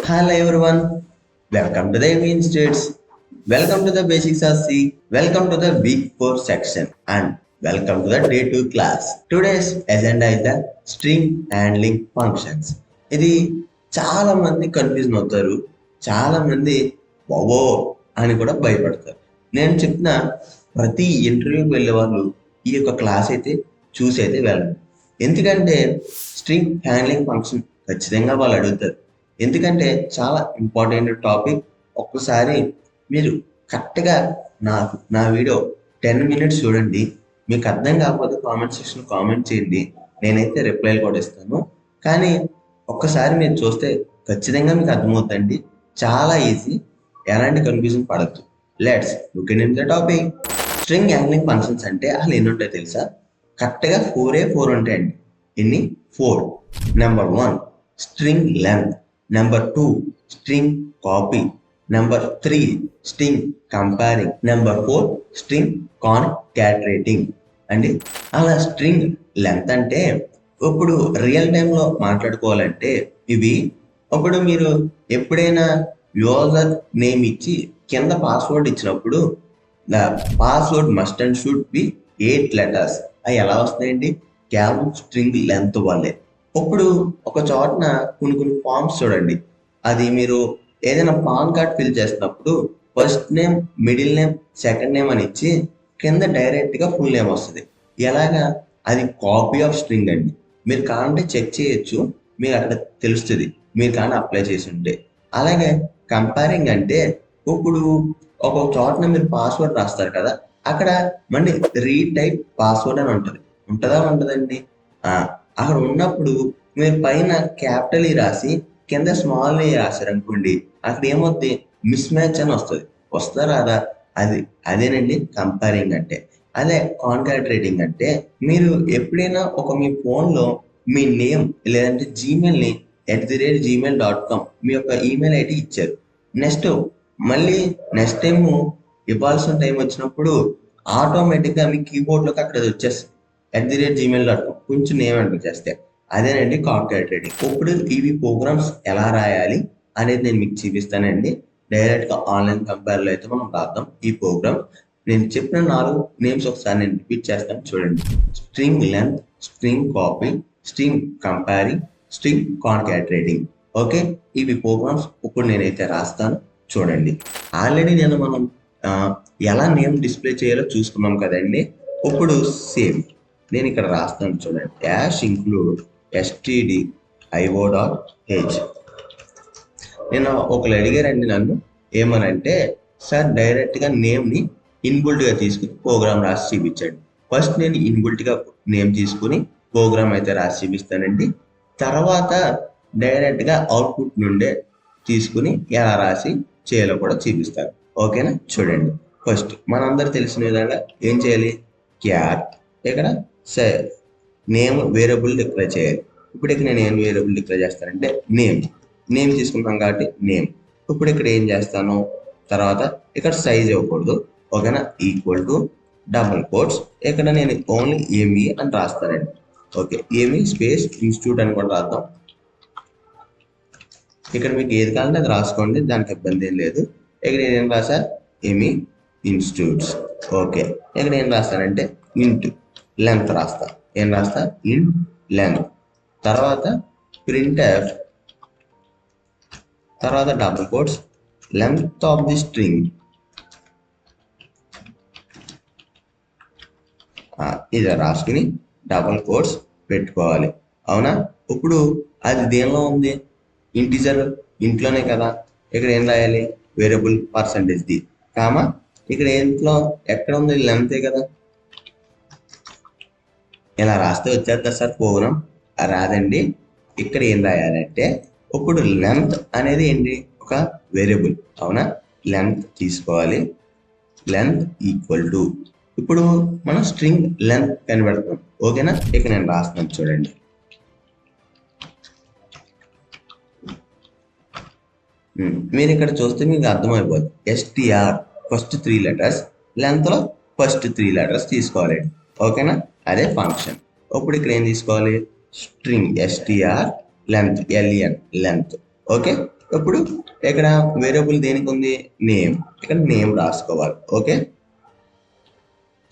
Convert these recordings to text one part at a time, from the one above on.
Hello everyone, welcome to the ME Institutes. Welcome to the Basics of C. Welcome to the Week 4 section and welcome to the Day 2 class. Today's agenda is the string handling functions. ఇది చాలా మంది confusion అవుతారు. చాలా మంది బావో అని కూడా భయపడతారు. నేను చెప్పిన ప్రతి ఇంటర్వ్యూకి వెళ్ళే వాళ్ళు ఈ యొక్క క్లాస్ అయితే చూసి అయితే వెళ్ళండి. ఎందుకంటే స్ట్రింగ్ హ్యాండ్లింగ్ ఫంక్షన్ ఖచ్చితంగా వాళ్ళు అడుగుతారు. ఎందుకంటే చాలా ఇంపార్టెంట్ టాపిక్. ఒక్కసారి మీరు కరెక్ట్గా నా వీడియో 10 minutes చూడండి. మీకు అర్థం కాకపోతే కామెంట్ సెక్షన్ కామెంట్ చేయండి, నేనైతే రిప్లైలు కూడా ఇస్తాను. కానీ ఒక్కసారి మీరు చూస్తే ఖచ్చితంగా మీకు అర్థమవుతుందండి. చాలా ఈజీ, ఎలాంటి కన్ఫ్యూజన్ పడద్దు. Let's look in the topic. String handling functions అంటే అసలు ఎన్ని ఉంటాయో తెలుసా? కరెక్ట్గా 4 ఉంటాయండి. ఎన్ని? 4. Number 1 string length, number 2 string copy, number 3 string comparing, number 4 string concatenating అండి. అలా స్ట్రింగ్ లెంత్ అంటే ఇప్పుడు రియల్ టైంలో మాట్లాడుకోవాలంటే ఇవి ఇప్పుడు మీరు ఎప్పుడైనా యూజర్ నేమ్ ఇచ్చి కింద పాస్వర్డ్ ఇచ్చినప్పుడు the password must and should be 8 letters. అవి ఎలా వస్తాయండి? కేవలం స్ట్రింగ్ లెంత్ వల్లే. ఇప్పుడు ఒక చోటన కొన్ని ఫామ్స్ చూడండి. అది మీరు ఏదైనా పాన్ కార్డ్ ఫిల్ చేసినప్పుడు first name, middle name, second name అని ఇచ్చి కింద డైరెక్ట్గా ఫుల్ నేమ్ వస్తుంది. ఎలాగా? అది కాపీ ఆఫ్ స్ట్రింగ్ అండి. మీరు కావాలంటే చెక్ చేయొచ్చు, మీకు అక్కడ తెలుస్తుంది మీరు కానీ అప్లై చేసి ఉంటే. అలాగే కంపేరింగ్ అంటే ఇప్పుడు ఒక చోటన మీరు పాస్వర్డ్ రాస్తారు కదా, అక్కడ మళ్ళీ రీటైప్ పాస్వర్డ్ అని ఉంటుంది. ఉంటుందా? ఉండదండి. అక్కడ ఉన్నప్పుడు మీరు పైన క్యాపిటల్ ఈ రాసి కింద స్మాల్ ఏ రాశారు అనుకోండి, అక్కడ ఏమవుతుంది? మిస్ మ్యాచ్ అని వస్తుంది. వస్తుందా రాదా? అదేనండి కంపేరింగ్ అంటే. అదే కాన్కాటరేటింగ్ అంటే మీరు ఎప్పుడైనా మీ ఫోన్లో మీ నేమ్ లేదంటే జీమెయిల్ని @gmail.com మీ యొక్క ఈమెయిల్ ఐడి ఇచ్చారు. మళ్ళీ నెక్స్ట్ టైం ఇవ్వాల్సిన టైం వచ్చినప్పుడు ఆటోమేటిక్గా మీ కీబోర్డ్లోకి అక్కడ వచ్చేస్తుంది @gmail.com కొంచెం నేమ్ ఎంటర్ చేస్తే. అదేనండి కాన్కాటరేటింగ్. ఇప్పుడు ఇవి ప్రోగ్రామ్స్ ఎలా రాయాలి అనేది నేను మీకు చూపిస్తానండి. డైరెక్ట్గా ఆన్లైన్ కంపేర్లో అయితే మనం రాద్దాం ఈ ప్రోగ్రామ్. నేను చెప్పిన 4 నేమ్స్ ఒకసారి నేను రిపీట్ చేస్తాను చూడండి. String length, string copy, string comparing, string concatenating. Okay, ఇవి ప్రోగ్రామ్స్ ఇప్పుడు నేనైతే రాస్తాను చూడండి. ఆల్రెడీ మనం ఎలా నేమ్ డిస్ప్లే చేయాలో చూసుకున్నాం కదండి. ఇప్పుడు సేమ్ నేను ఇక్కడ రాస్తాను చూడండి. #include stdio.h. నేను ఒకరు అడిగారండి నన్ను ఏమనంటే, సార్ డైరెక్ట్గా నేమ్ని ఇన్బుల్ట్గా తీసుకుని ప్రోగ్రామ్ రాసి చూపించండి. ఫస్ట్ నేను ఇన్బుల్ట్గా నేమ్ తీసుకుని ప్రోగ్రామ్ అయితే రాసి చూపిస్తానండి. తర్వాత డైరెక్ట్గా అవుట్పుట్ నుండే తీసుకుని ఎలా రాసి చేయాలో కూడా చూపిస్తాను. ఓకేనా? చూడండి. ఫస్ట్ మనందరూ తెలిసిన విధంగా ఏం చేయాలి? క్యాట్ ఇక్కడ నేమ్ వేరియబుల్ డిక్లేర్ చేయాలి. ఇప్పుడు ఇక్కడ నేను ఏం వేరియబుల్ డిక్లేర్ చేస్తానంటే నేమ్ తీసుకుంటాం కాబట్టి నేమ్. ఇప్పుడు ఇక్కడ ఏం చేస్తాను? తర్వాత ఇక్కడ సైజ్ ఇవ్వకూడదు. ఓకేనా? ఈక్వల్ టు డబుల్ కోట్స్ ఇక్కడ నేను ఓన్లీ ఏమి అని రాస్తానండి. ఓకే, ఏమి స్పేస్ ఇన్స్టిట్యూట్ అని కూడా రాద్దాం. ఇక్కడ మీకు ఏది కావాలంటే అది రాసుకోండి, దానికి ఇబ్బంది ఏం లేదు. ఇక్కడ ఏం రాసా? ఏమి ఇన్స్టిట్యూట్స్. ఓకే, ఇక్కడ ఏం రాస్తానంటే ఇంట్ లెంత్ రాస్తా. ఏం రాస్తా? ఇంట్ లెంత్. తర్వాత printf, తర్వాత double quotes length of the string. ఇది రాసుకుని డబుల్ కోట్స్ పెట్టుకోవాలి. అవునా? ఇప్పుడు అది దేనిలో ఉంది? ఇంటిజర్ ఇంట్లోనే కదా. ఇక్కడ ఏం రాయాలి? వేరియబుల్ %d కామా ఇక్కడ ఏంట్లో ఎక్కడ ఉంది? లెంతే కదా. ఇలా రాస్తే వచ్చేద్దా సార్ ప్రోగ్రామ్? రాదండి. ఇక్కడ ఏం రాయాలంటే ఇప్పుడు లెంత్ అనేది ఏంటి? ఒక వేరియబుల్. అవునా? లెంత్ తీసుకోవాలి. లెంత్ ఈక్వల్ టు ఇప్పుడు మనం స్ట్రింగ్ లెంత్ కనిపెడతాం. ఓకేనా? ఇక్కడ నేను రాస్తున్నాను చూడండి. మీరు ఇక్కడ చూస్తే మీకు అర్థమైపోతుంది. str ఫస్ట్ 3 letters, లెంత్లో ఫస్ట్ 3 letters తీసుకోవాలండి. ఓకేనా? అదే ఫంక్షన్. ఇప్పుడు ఇక్కడ ఏం తీసుకోవాలి? String str length length. Okay, ఇప్పుడు ఇక్కడ వేరియబుల్ దేనికి ఉంది, నేమ్. ఇక్కడ నేమ్ రాసుకోవాలి. ఓకే,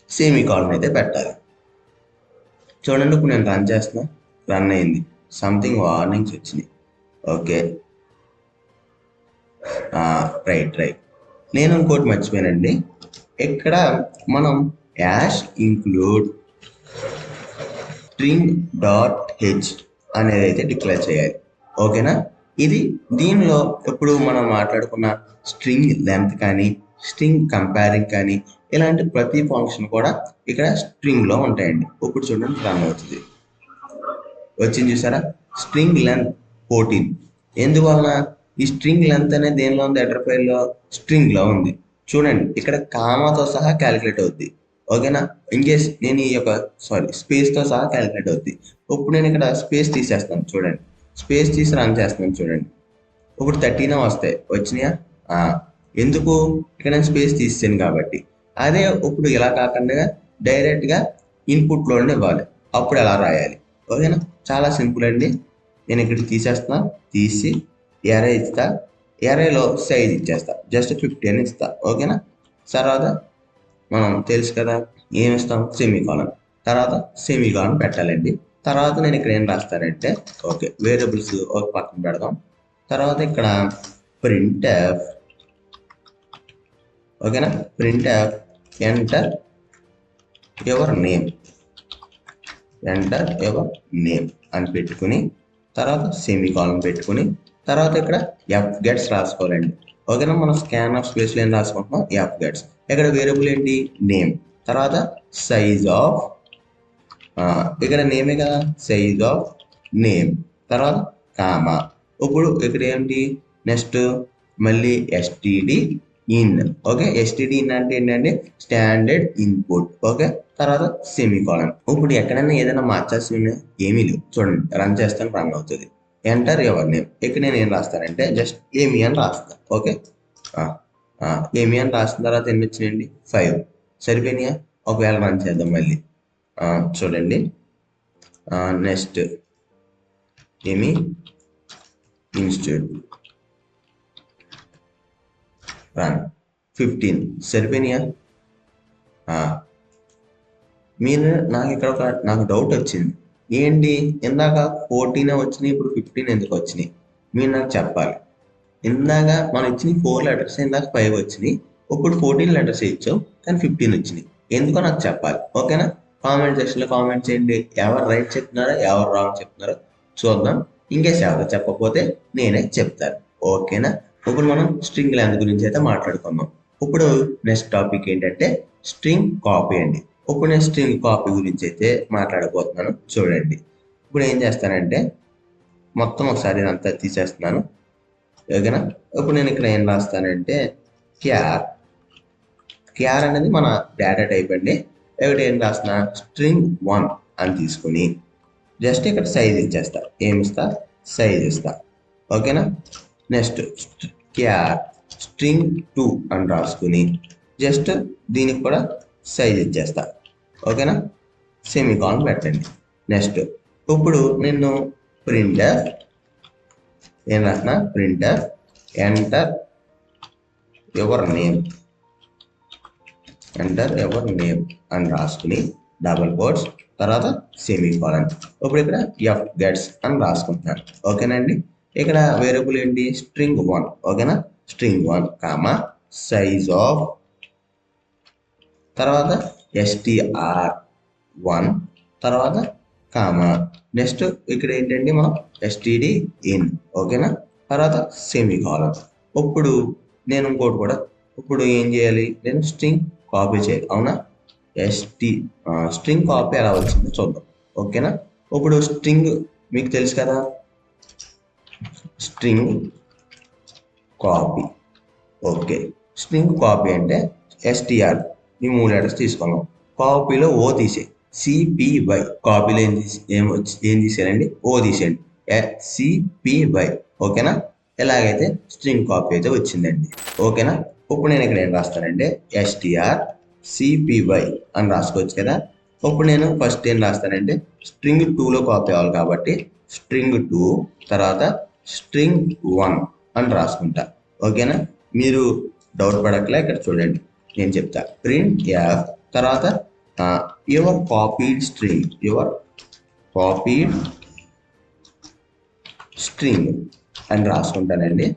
సెమీకాలన్ అయితే పెట్టాలి. చూడండి, ఇప్పుడు నేను రన్ చేస్తున్నా, రన్ అయింది, సంథింగ్ వార్నింగ్స్ వచ్చినాయి. Okay, right. నేను ఇంకోటి మర్చిపోయానండి, ఇక్కడ మనం యాష్ ఇంక్లూడ్ string.h అనేది అయితే డిక్లేర్ చేయాలి. ఓకేనా, ఇది దీనిలో ఇప్పుడు మనం మాట్లాడుకున్న స్ట్రింగ్ లెంత్ కానీ స్ట్రింగ్ కంపేరింగ్ కానీ ఇలాంటి ప్రతి ఫంక్షన్ కూడా ఇక్కడ స్ట్రింగ్లో ఉంటాయండి. ఇప్పుడు చూడండి, రన్ అవుతుంది, వచ్చింది చూసారా, స్ట్రింగ్ లెంత్ 14. ఎందువలన ఈ స్ట్రింగ్ లెంత్ అనేది దేనిలో ఉంది, హెడర్ ఫైల్లో స్ట్రింగ్లో ఉంది. చూడండి, ఇక్కడ కామాతో సహా క్యాలిక్యులేట్ అవుద్ది. ఓకేనా, ఇన్ కేస్ నేను ఈ యొక్క స్పేస్తో సహా క్యాలిక్యులేట్ అవుద్ది. ఇప్పుడు నేను ఇక్కడ స్పేస్ తీసేస్తాను, చూడండి, స్పేస్ తీసి రన్ చేస్తున్నాను. చూడండి, ఇప్పుడు 13 వస్తాయి, వచ్చినాయా? ఎందుకు, ఇక్కడ నేను స్పేస్ తీసాను కాబట్టి. అదే ఇప్పుడు ఇలా కాకుండా డైరెక్ట్గా ఇన్పుట్లోనే ఇవ్వాలి, అప్పుడు ఎలా రాయాలి. ఓకేనా, చాలా సింపుల్ అండి. నేను ఇక్కడ తీసేస్తున్నా, తీసి ఎరే ఇస్తా, ఎరేలో సైజ్ ఇచ్చేస్తా, జస్ట్ 50 అని ఇస్తా. ఓకేనా, తర్వాత మనం తెలుసు కదా ఏమి ఇస్తాం, సెమీకాలన్. తర్వాత సెమీకాలన్ పెట్టాలండి. తర్వాత నేను ఇక్కడ ఏం రాస్తానంటే, ఓకే, వేరియబుల్స్ ఒక పక్కన పెడదాం. తర్వాత ఇక్కడ printf, ఓకేనా, printf ఎంటర్ యువర్ నేమ్ అని పెట్టుకుని తర్వాత సెమీకాలన్ పెట్టుకుని తర్వాత ఇక్కడ ఎఫ్ గెట్స్ రాసుకోవాలండి. ఓకేనా, మనం స్కాన్ ఆఫ్ స్పేస్లో ఏం రాసుకుంటున్నాం, ఎఫ్ గెట్స్. ఇక్కడ వేరియబుల్ ఏంటి, నేమ్. తర్వాత సైజ్ ఆఫ్, ఇక్కడ నేమే కదా, సైజ్ ఆఫ్ నేమ్. తర్వాత కామా. ఇప్పుడు ఇక్కడ ఏంటి, నెక్స్ట్ మళ్ళీ STD in. Okay, STD in అంటే ఏంటంటే స్టాండర్డ్ ఇన్పుట్. ఓకే, తర్వాత సెమీకాలన్. ఇప్పుడు ఎక్కడైనా ఏదైనా మార్చాల్సి ఏమీ లేవు. చూడండి, రన్ చేస్తాను, రన్ అవుతుంది. Enter your name. ఇక్కడ నేను ఏం రాస్తానంటే జస్ట్ ఏమి అని రాస్తాను. ఓకే, ఏమి అని రాసిన తర్వాత ఎన్ని వచ్చినాయండి, 5 సరిపోయినాయా. ఒకవేళ రన్ చేద్దాం మళ్ళీ, చూడండి, నెక్స్ట్ ఏమి ఇన్స్టిట్యూట్ రన్ 15 సరిపోయినాయా. మీరు నాకు డౌట్ వచ్చింది, ఏంటి ఇందాక 14 వచ్చినాయి, ఇప్పుడు 15 ఎందుకు వచ్చినాయి, మీరు నాకు చెప్పాలి. ఇందాక మనం ఇచ్చిన 4 లెటర్స్, ఇందాక 5 వచ్చినాయి, ఇప్పుడు 14 లెటర్స్ ఇచ్చాం కానీ 15 వచ్చినాయి, ఎందుకో నాకు చెప్పాలి. ఓకేనా, కామెంట్ సెక్షన్లో కామెంట్ చేయండి, ఎవరు రైట్ చెప్తున్నారో ఎవరు రాంగ్ చెప్తున్నారో చూద్దాం. ఇంకేస్ ఎవరు చెప్పకపోతే నేనే చెప్తాను. ఓకేనా, ఇప్పుడు మనం స్ట్రింగ్ లెంత్ గురించి అయితే మాట్లాడుకుందాం. ఇప్పుడు నెక్స్ట్ టాపిక్ ఏంటంటే స్ట్రింగ్ కాపీ అండి. ఇప్పుడు నేను స్ట్రింగ్ కాపీ గురించి అయితే మాట్లాడబోతున్నాను. చూడండి, ఇప్పుడు ఏం చేస్తానంటే మొత్తం ఒకసారి ఇదంతా తీసేస్తున్నాను. ఓకేనా, ఇప్పుడు నేను ఇక్కడ ఏం రాస్తానంటే క్యార్ అనేది మన డేటా టైప్ అండి. ఇక్కడ ఏం రాస్తున్నా, string 1 అని తీసుకుని జస్ట్ ఇక్కడ సైజ్ ఇచ్చేస్తా. ఏమి ఇస్తా, సైజ్ ఇస్తా. ఓకేనా, నెక్స్ట్ క్యార్ string 2 అని రాసుకుని జస్ట్ దీనికి కూడా సైజ్ ఇచ్చేస్తా. ఓకేనా, సెమీకాలన్ పెట్టండి. నెక్స్ట్ ఇప్పుడు నేను printf ఏం రాసిన, printf ఎంటర్ యువర్ నేమ్ అని రాసుకుని డబుల్ కోట్స్ తర్వాత సెమీకాలన్. ఇప్పుడు ఇక్కడ ఎఫ్ గెట్స్ అని రాసుకుంటున్నాను. ఓకేనండి, ఇక్కడ వేరియబుల్ ఏంటి, స్ట్రింగ్ 1. ఓకేనా, స్ట్రింగ్ 1 కామా సైజ్ ఆఫ్ తర్వాత str1 తర్వాత కామా నెక్స్ట్ ఇక్కడ ఏంటంటే మనం std in. ఓకేనా, తర్వాత సెమీకాలన్. ఇప్పుడు నేను ఇంకోటి కూడా, ఇప్పుడు ఏం చేయాలి, నేను స్ట్రింగ్ కాపీ చేయాలి. అవునా, స్ట్రింగ్ కాపీ ఎలా వచ్చిందో చూద్దాం. ఓకేనా, ఇప్పుడు స్ట్రింగ్ మీకు తెలుసు కదా, string copy. Okay, string copy అంటే str ఈ 3 లెటర్స్ తీసుకున్నాం, కాపీలో ఓ తీసే, సిపివై. కాపీలో ఏం తీసేయాలండి, ఓ తీసేయండి, సిపివై. ఓకేనా, ఎలాగైతే స్ట్రింగ్ కాపీ అయితే వచ్చిందండి. ఓకేనా, ఇప్పుడు నేను ఇక్కడ ఏం రాస్తానంటే str cpy అని రాసుకోవచ్చు కదా. ఇప్పుడు నేను ఫస్ట్ ఏం రాస్తానంటే string 2లో కాపీ అవ్వాలి కాబట్టి string 2 తర్వాత string 1 అని రాసుకుంటా. ఓకేనా, మీరు డౌట్ పడకలే, ఇక్కడ చూడండి నేను చెప్తా. ప్రింట్ ఎఫ్ తర్వాత యువర్ కాపీడ్ స్ట్రింగ్ అని రాసుకుంటానండి.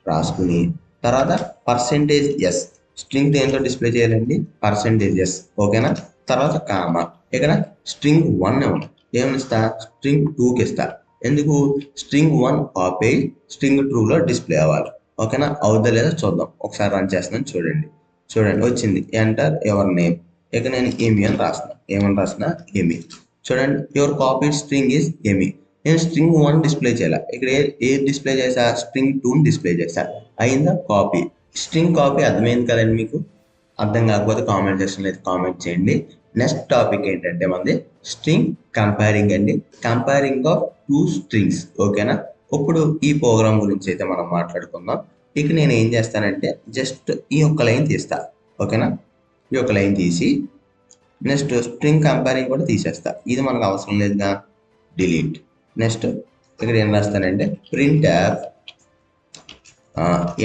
రాసుకుని తర్వాత %s స్ట్రింగ్ దేంతో డిస్ప్లే చేయాలండి, %s. ఓకేనా, తర్వాత కామా. ఇక్కడ స్ట్రింగ్ 1 ఏమని ఇస్తా, స్ట్రింగ్ 2కి ఇస్తా. ఎందుకు, స్ట్రింగ్ 1 కాపీ స్ట్రింగ్ 2లో డిస్ప్లే అవ్వాలి. ఓకేనా, అవుదా లేదా చూద్దాం. ఒకసారి రన్ చేస్తున్నాను, చూడండి వచ్చింది. Enter your name. ఇక నేను ఏమి అని రాస్తున్నా. ఏమని రాస్తున్నా, ఏమి. చూడండి, యువర్ కాపీడ్ స్ట్రింగ్ ఈజ్ ఏమి. నేను స్ట్రింగ్ 1 డిస్ప్లే చేయాలి. ఇక్కడ ఏ డిస్ప్లే చేసా, స్ట్రింగ్ 2 డిస్ప్లే చేసా. అయిందా కాపీ. స్ట్రింగ్ కాపీ అర్థమైంది కదండి మీకు. అర్థం కాకపోతే కామెంట్ సెక్షన్లో అయితే కామెంట్ చేయండి. నెక్స్ట్ టాపిక్ ఏంటంటే మనది స్ట్రింగ్ కంపేరింగ్ అండి. Comparing of 2 strings. ఓకేనా, ఇప్పుడు ఈ ప్రోగ్రామ్ గురించి అయితే మనం మాట్లాడుకుందాం. ఇక నేను ఏం చేస్తానంటే జస్ట్ ఈ ఒక్క లైన్ తీస్తా. ఓకేనా, ఈ ఒక్క లైన్ తీసి నెక్స్ట్ స్ట్రింగ్ కంపేరింగ్ కూడా తీసేస్తా. ఇది మనకు అవసరం లేదుగా, డిలీట్. నెక్స్ట్ ఇక్కడ ఏం రాస్తానంటే print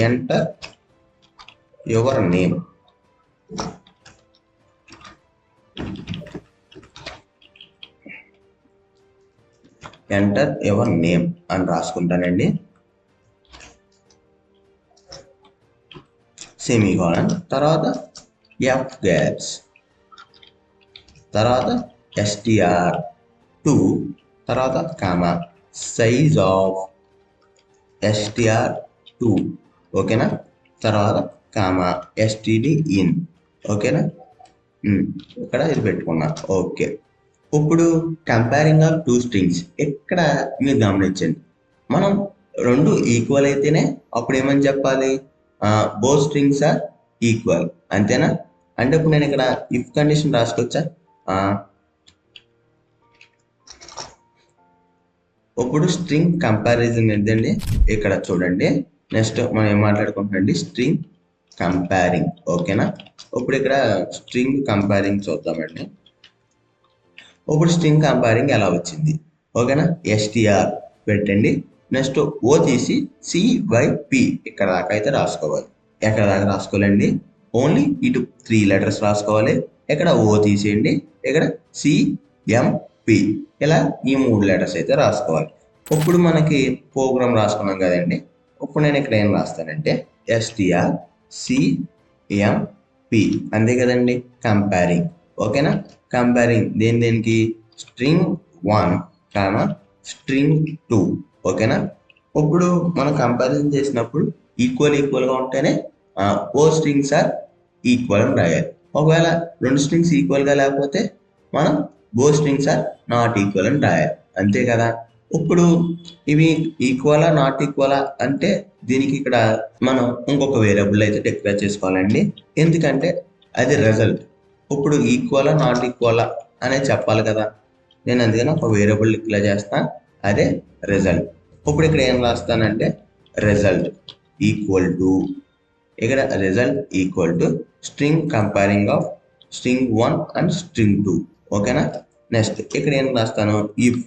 enter your name. Enter your name అని రాసుకుంటానండి. సెమీకోలన్ తర్వాత ఎఫ్ గ్యాప్స్ తర్వాత str2 తర్వాత కామా సైజ్ ఆఫ్ str2. ఓకేనా, తర్వాత కామా std in. ఓకేనా, ఇక్కడ ఇది పెట్టుకున్నా. ఓకే, ఇప్పుడు కంపేరింగ్ ఆఫ్ 2 స్ట్రింగ్స్. ఇక్కడ మీరు గమనించండి, మనం రెండు ఈక్వల్ అయితేనే అప్పుడు ఏమని చెప్పాలి, బోత్ స్ట్రింగ్స్ ఆర్ ఈక్వల్. అంతేనా. అంటే ఇప్పుడు నేను ఇక్కడ ఇఫ్ కండిషన్ రాసుకోవచ్చా, ఇప్పుడు స్ట్రింగ్ కంపారిజన్ ఏంటండి, ఇక్కడ చూడండి. నెక్స్ట్ మనం ఏం మాట్లాడుకుంటామండి, స్ట్రింగ్ కంపేరింగ్. ఓకేనా, ఇప్పుడు ఇక్కడ స్ట్రింగ్ కంపేరింగ్ చూద్దామండి. ఇప్పుడు స్ట్రింగ్ కంపేరింగ్ ఎలా వచ్చింది. ఓకేనా, str పెట్టండి. నెక్స్ట్ ఓ తీసి CYP ఇక్కడ దాకా అయితే రాసుకోవాలి. ఎక్కడ దాకా రాసుకోవాలండి, ఓన్లీ ఇటు 3 లెటర్స్ రాసుకోవాలి. ఇక్కడ ఓ తీసేయండి, ఇక్కడ CMP ఇలా ఈ 3 లెటర్స్ అయితే రాసుకోవాలి. ఇప్పుడు మనకి ప్రోగ్రామ్ రాసుకున్నాం కదండి. ఇప్పుడు నేను ఇక్కడ ఏం రాస్తానంటే strcmp అంతే కదండి, కంపేరింగ్. ఓకేనా, కంపేరింగ్ దేనికి, స్ట్రింగ్ 1 కామా స్ట్రింగ్ 2. ఓకేనా, ఇప్పుడు మనం కంపారిజన్ చేసినప్పుడు ఈక్వల్గా ఉంటేనే ఓ స్ట్రింగ్స్ ఆర్ ఈక్వల్ అని రాయాలి. ఒకవేళ 2 స్ట్రింగ్స్ ఈక్వల్గా లేకపోతే మనం బో స్ట్రింగ్స్ ఆర్ నాట్ ఈక్వల్ అని రాయాలి. అంతే కదా. ఇప్పుడు ఇవి ఈక్వలా నాట్ ఈక్వలా అంటే దీనికి ఇక్కడ మనం ఇంకొక వేరియబుల్ అయితే డిక్లేర్ చేసుకోవాలండి. ఎందుకంటే అది రిజల్ట్. ఇప్పుడు ఈక్వలా నాట్ ఈక్వలా అనేది చెప్పాలి కదా. నేను అందుకని ఒక వేరియబుల్ డిక్లేర్ చేస్తా, అదే రిజల్ట్. ఇప్పుడు ఇక్కడ ఏం రాస్తానంటే రిజల్ట్ ఈక్వల్ టు, ఇక్కడ result equal to string comparing of string 1 and string 2. ఓకేనా, నెక్స్ట్ ఇక్కడ ఏం రాస్తాను, ఇఫ్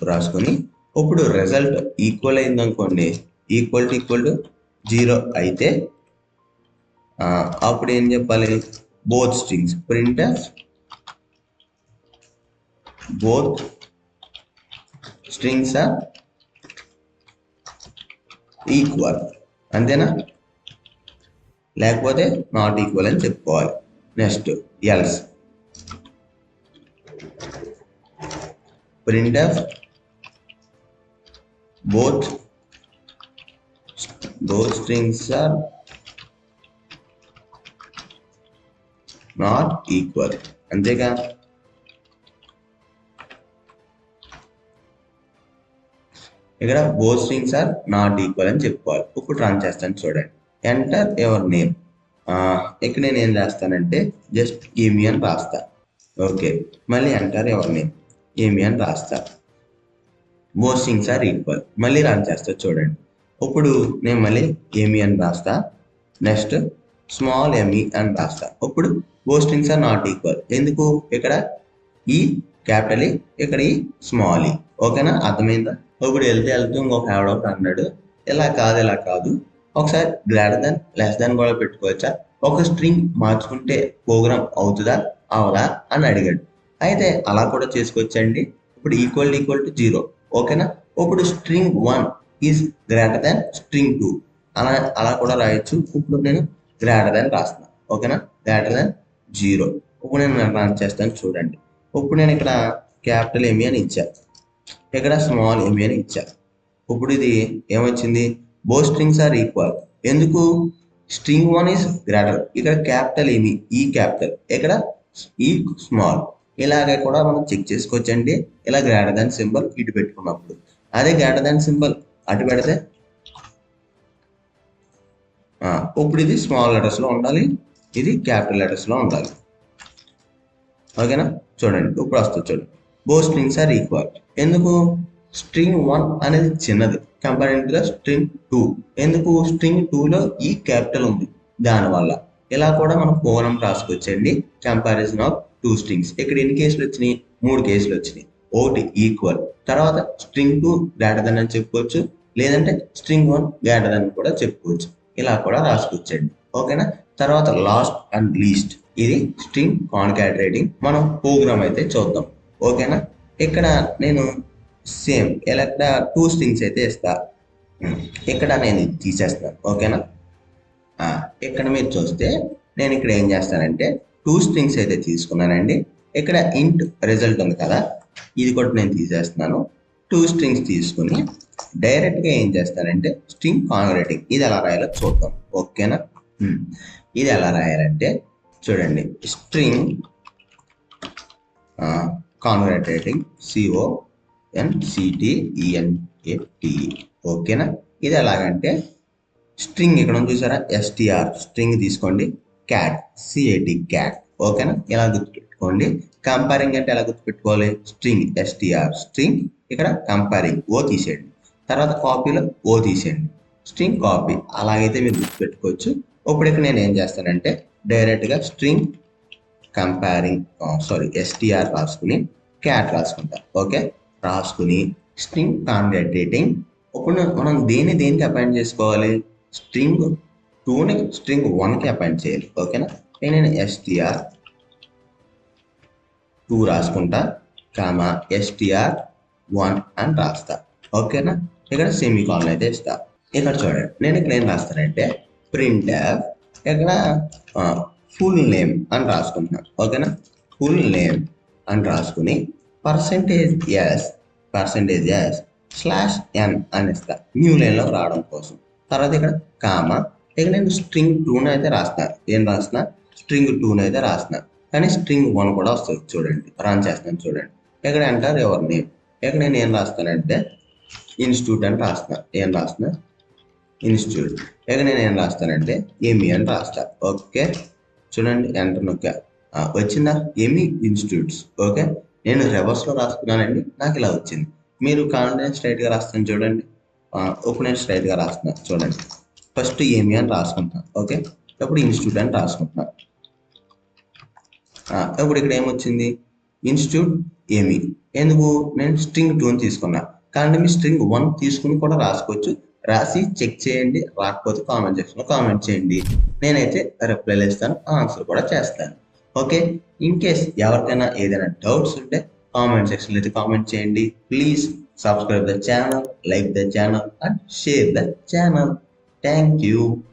రాసుకొని ఇప్పుడు రిజల్ట్ ఈక్వల్ అయింది అనుకోండి, ఈక్వల్ టు 0 అయితే అప్పుడు ఏం చెప్పాలి, both strings print both strings are equal. అంతేనా, లేకపోతే నాట్ ఈక్వల్ అని చెప్పుకోవాలి. Next else print both strings are not equal. అంతేగా, ఇక్కడ both strings are not equal అని చెప్పుకోవాలి. ఇప్పుడు రన్ చేస్తాను చూడండి. Enter your name. ఇక్కడ నేను ఏం రాస్తానంటే జస్ట్ ఏమి అని రాస్తా. ఓకే, మళ్ళీ ఎంటర్ యువర్ నేమ్, ఏమి అని రాస్తా. Both strings are equal. మళ్ళీ రన్ చేస్తా చూడండి. ఇప్పుడు నేను మళ్ళీ ఏమి అని రాస్తా, నెక్స్ట్ స్మాల్ ఎంఈ అని రాస్తా. ఇప్పుడు both strings are not equal. ఎందుకు, ఇక్కడ ఈ క్యాపిటల్ ఈ, ఇక్కడ ఈ స్మాల్ ఈ. ఓకేనా, అర్థమైందా. ఇప్పుడు వెళ్తూ ఇంకొక ఎవడో అన్నాడు, ఇలా కాదు. ఒకసారి గ్రేటర్ దాన్ లెస్ దాన్ కూడా పెట్టుకోవచ్చా, ఒక స్ట్రింగ్ మార్చుకుంటే ప్రోగ్రామ్ అవుతుందా అవదా అని అడిగాడు. అయితే అలా కూడా చేసుకోవచ్చండి. ఇప్పుడు ఈక్వల్ టు 0, ఓకేనా. ఇప్పుడు string 1 is greater than string 2 అలా అలా కూడా రాయొచ్చు. ఇప్పుడు నేను గ్రేటర్ దాన్ రాస్తున్నా, ఓకేనా, గ్రేటర్ దాన్ 0. ఇప్పుడు నేను రన్ చేస్తాను చూడండి. ఇప్పుడు నేను ఇక్కడ క్యాపిటల్ ఎంఈ అని ఇచ్చా, ఇక్కడ స్మాల్ ఎంఈ అని ఇచ్చా. ఇప్పుడు ఇది ఏమొచ్చింది, బో స్ట్రింగ్స్ ఆర్ ఈక్వల్. ఎందుకు, స్ట్రింగ్ 1 ఈస్ గ్రేటర్, ఇక్కడ క్యాపిటల్ ఏమి ఈ క్యాపిటల్, ఇక్కడ ఈ స్మాల్. ఇలాగే కూడా మనం చెక్ చేసుకోవచ్చండి. ఇలా గ్రేటర్ దాన్ సింబల్ ఇటు పెట్టుకున్నప్పుడు, అదే గ్రేటర్ దాన్ సింబల్ అటు పెడితే ఇప్పుడు ఇది స్మాల్ లెటర్స్ లో ఉండాలి, ఇది క్యాపిటల్ లెటర్స్ లో ఉండాలి, ఓకేనా. చూడండి ఇప్పుడు వస్తుంది చూడండి, బో స్ట్రింగ్స్ ఆర్ ఈక్వల్. ఎందుకు, స్ట్రింగ్ 1 అనేది చిన్నది కంపేరింగ్ టు స్ట్రింగ్ 2. ఎందుకు, స్ట్రింగ్ 2లో ఈ క్యాపిటల్ ఉంది, దానివల్ల. ఇలా కూడా మనం ప్రోగ్రామ్ రాసుకోవచ్చండి, కంపారిజన్ ఆఫ్ 2 స్ట్రింగ్స్. ఇక్కడ ఎన్ని కేసులు వచ్చినాయి, 3 కేసులు వచ్చినాయి. ఒకటి ఈక్వల్, తర్వాత స్ట్రింగ్ 2 గ్రేటర్ దెన్ అని చెప్పుకోవచ్చు, లేదంటే స్ట్రింగ్ 1 గ్రేటర్ దెన్ కూడా చెప్పుకోవచ్చు. ఇలా కూడా రాసుకోవచ్చండి, ఓకేనా. తర్వాత లాస్ట్ అండ్ లీస్ట్, ఇది స్ట్రింగ్ కాన్కాటరేటింగ్. మనం ప్రోగ్రామ్ అయితే చూద్దాం, ఓకేనా. ఇక్కడ నేను సేమ్ ఇలా 2 స్ట్రింగ్స్ అయితే ఇస్తా, ఇక్కడ నేను తీసేస్తాను, ఓకేనా. ఇక్కడ మీరు చూస్తే నేను ఇక్కడ ఏం చేస్తానంటే 2 స్ట్రింగ్స్ అయితే తీసుకున్నానండి. ఇక్కడ ఇంట్ రిజల్ట్ ఉంది కదా, ఇది కూడా నేను తీసేస్తున్నాను. 2 స్ట్రింగ్స్ తీసుకుని డైరెక్ట్గా ఏం చేస్తానంటే స్ట్రింగ్ కాన్కాటరేటింగ్, ఇది ఎలా రాయాలో చూద్దాం, ఓకేనా. ఇది ఎలా రాయాలంటే చూడండి, స్ట్రింగ్ కాన్కాటరేటింగ్ CONCATENT, ఓకేనా. ఇది ఎలాగంటే స్ట్రింగ్ ఇక్కడ ఉంది చూసారా, STR స్ట్రింగ్ తీసుకోండి, క్యాట్ CAT, ఓకేనా. ఇలా గుర్తుపెట్టుకోండి. కంపేరింగ్ అంటే ఎలా గుర్తుపెట్టుకోవాలి, స్ట్రింగ్ STR స్ట్రింగ్, ఇక్కడ కంపేరింగ్ ఓ తీసేయండి, తర్వాత కాపీలో ఓ తీసేయండి, స్ట్రింగ్ కాపీ. అలాగైతే మీరు గుర్తుపెట్టుకోవచ్చు. ఇప్పుడు ఇక్కడ నేను ఏం చేస్తానంటే డైరెక్ట్గా స్ట్రింగ్ కంపేరింగ్ STR రాసుకుని క్యాట్ రాసుకుంటా, ఓకే. రాసుకుని స్ట్రింగ్ కాన్కాటరేటింగ్. ఇప్పుడు మనం దేనికి అపాయింట్ చేసుకోవాలి, స్ట్రింగ్ 2ని స్ట్రింగ్ 1కి అపాయింట్ చేయాలి, ఓకేనా. నేను STR 2 రాసుకుంటా, కామా STR 1 అని రాస్తా, ఓకేనా. ఇక్కడ సెమీకాలన్ అయితే ఇస్తా. ఇక్కడ చూడండి, నేను ఇక్కడ ఏం రాస్తానంటే printf, ఇక్కడ ఫుల్ నేమ్ అని రాసుకుంటున్నాను, ఓకేనా. ఫుల్ నేమ్ అని రాసుకుని %s/n అని ఇస్తా, న్యూ లైన్లో రావడం కోసం. తర్వాత ఇక్కడ కామా, ఇక్కడ నేను స్ట్రింగ్ 2ని అయితే రాస్తున్నా, ఏం రాస్తున్నా, స్ట్రింగ్ 2ని అయితే రాస్తున్నా, కానీ స్ట్రింగ్ 1 కూడా వస్తుంది చూడండి. రన్ చేస్తాను చూడండి, ఇక్కడ ఎంటర్ యువర్ నేమ్. ఇక్కడ నేను ఏం రాస్తానంటే ఇన్స్టిట్యూట్ అని రాస్తున్నా, ఏం రాస్తున్నా, ఇన్స్టిట్యూట్. ఇక్కడ నేను ఏం రాస్తానంటే ఏమి అని రాస్తా, ఓకే. చూడండి ఎంటర్ నొక్కా, వచ్చిందా, ఏమి ఇన్స్టిట్యూట్స్, ఓకే. నేను రివర్స్లో రాసుకున్నానండి, నాకు ఇలా వచ్చింది. మీరు కాన్ఫిడెన్స్ స్ట్రైట్గా రాస్తాను చూడండి. ఇప్పుడు నేను స్ట్రైట్గా రాస్తున్నా చూడండి, ఫస్ట్ ఏమి అని రాసుకుంటున్నాను, ఓకే. ఇప్పుడు ఇన్స్టిట్యూట్ అని రాసుకుంటున్నాను. ఇప్పుడు ఇక్కడ ఏమొచ్చింది, ఇన్స్టిట్యూట్ ఏమి. ఎందుకు, నేను స్ట్రింగ్ 2ని తీసుకున్నా, కానీ మీ స్ట్రింగ్ 1 తీసుకుని కూడా రాసుకోవచ్చు. రాసి చెక్ చేయండి, రాకపోతే కామెంట్ సెక్షన్లో కామెంట్ చేయండి, నేనైతే రిప్లైలు ఇస్తాను, ఆన్సర్ కూడా చేస్తాను, ఓకే. ఇన్ కేస్ ఎవరికైనా ఏదైనా డౌట్స్ ఉంటే కామెంట్ సెక్షన్లో అయితే కామెంట్ చేయండి. Please subscribe the channel, like the channel and share the channel. Thank you.